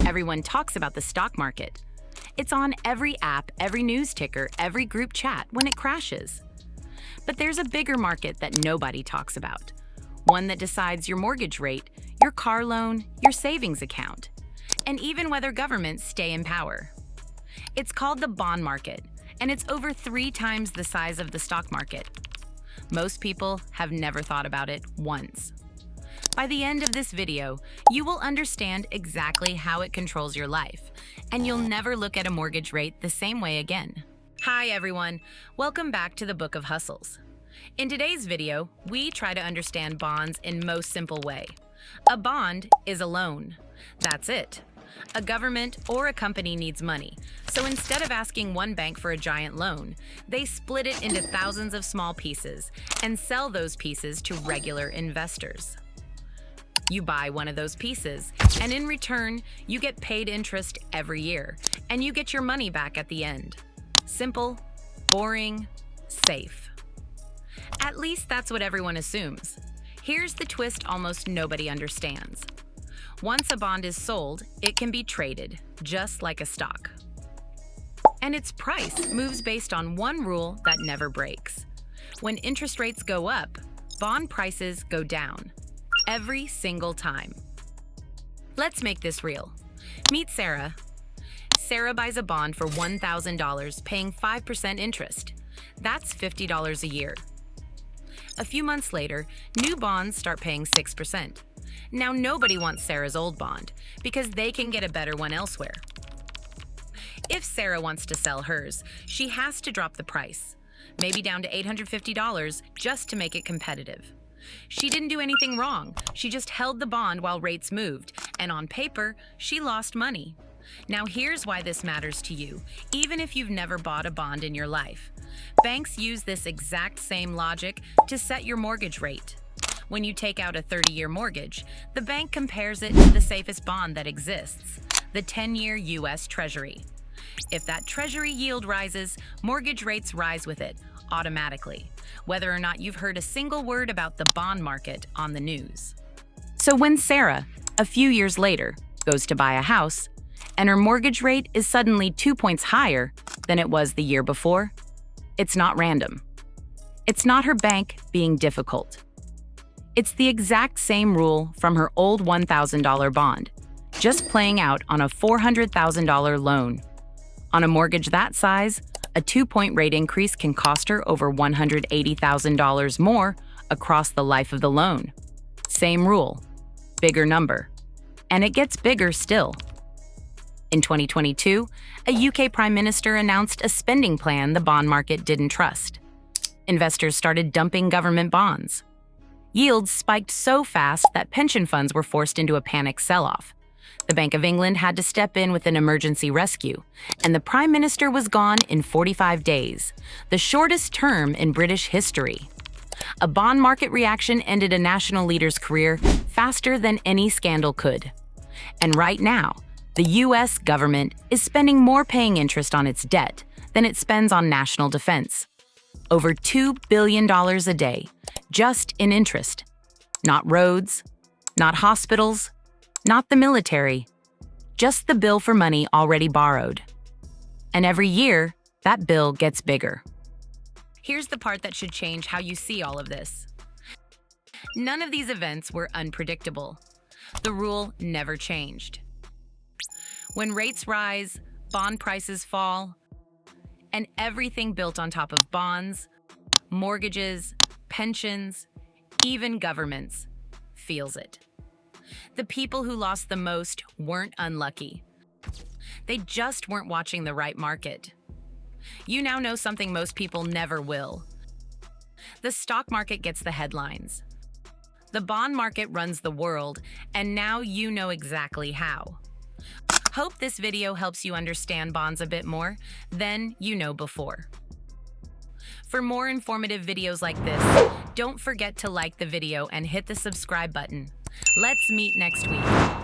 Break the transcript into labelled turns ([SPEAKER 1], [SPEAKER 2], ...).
[SPEAKER 1] Everyone talks about the stock market. It's on every app, every news ticker, every group chat when it crashes. But there's a bigger market that nobody talks about. One that decides your mortgage rate, your car loan, your savings account, and even whether governments stay in power. It's called the bond market, and it's over 3 times the size of the stock market. Most people have never thought about it once. By the end of this video, you will understand exactly how it controls your life, and you'll never look at a mortgage rate the same way again. Hi everyone, welcome back to the Book of Hustles. In today's video, we try to understand bonds in most simple way. A bond is a loan. That's it. A government or a company needs money, so instead of asking one bank for a giant loan, they split it into thousands of small pieces and sell those pieces to regular investors. You buy one of those pieces, and in return, you get paid interest every year, and you get your money back at the end. Simple, boring, safe. At least that's what everyone assumes. Here's the twist almost nobody understands. Once a bond is sold, it can be traded, just like a stock. And its price moves based on one rule that never breaks. When interest rates go up, bond prices go down. Every single time. Let's make this real. Meet Sarah. Sarah buys a bond for $1,000, paying 5% interest. That's $50 a year. A few months later, new bonds start paying 6%. Now nobody wants Sarah's old bond because they can get a better one elsewhere. If Sarah wants to sell hers, she has to drop the price, maybe down to $850 just to make it competitive. She didn't do anything wrong. She just held the bond while rates moved, and on paper, she lost money. Now here's why this matters to you, even if you've never bought a bond in your life. Banks use this exact same logic to set your mortgage rate. When you take out a 30-year mortgage, the bank compares it to the safest bond that exists, the 10-year U.S. Treasury. If that Treasury yield rises, mortgage rates rise with it, automatically, whether or not you've heard a single word about the bond market on the news. So when Sarah, a few years later, goes to buy a house, and her mortgage rate is suddenly 2 points higher than it was the year before, it's not random. It's not her bank being difficult. It's the exact same rule from her old $1,000 bond, just playing out on a $400,000 loan. On a mortgage that size, a 2-point rate increase can cost her over $180,000 more across the life of the loan. Same rule, bigger number. And it gets bigger still. In 2022, a UK Prime Minister announced a spending plan the bond market didn't trust. Investors started dumping government bonds. Yields spiked so fast that pension funds were forced into a panic sell-off. The Bank of England had to step in with an emergency rescue, and the Prime Minister was gone in 45 days, the shortest term in British history. A bond market reaction ended a national leader's career faster than any scandal could. And right now, the U.S. government is spending more paying interest on its debt than it spends on national defense. Over $2 billion a day, just in interest. Not roads, not hospitals, not the military, just the bill for money already borrowed. And every year, that bill gets bigger. Here's the part that should change how you see all of this. None of these events were unpredictable. The rule never changed. When rates rise, bond prices fall, and everything built on top of bonds, mortgages, pensions, even governments, feels it. The people who lost the most weren't unlucky. They just weren't watching the right market. You now know something most people never will. The stock market gets the headlines. The bond market runs the world, and now you know exactly how. Hope this video helps you understand bonds a bit more than you know before. For more informative videos like this, don't forget to like the video and hit the subscribe button. Let's meet next week.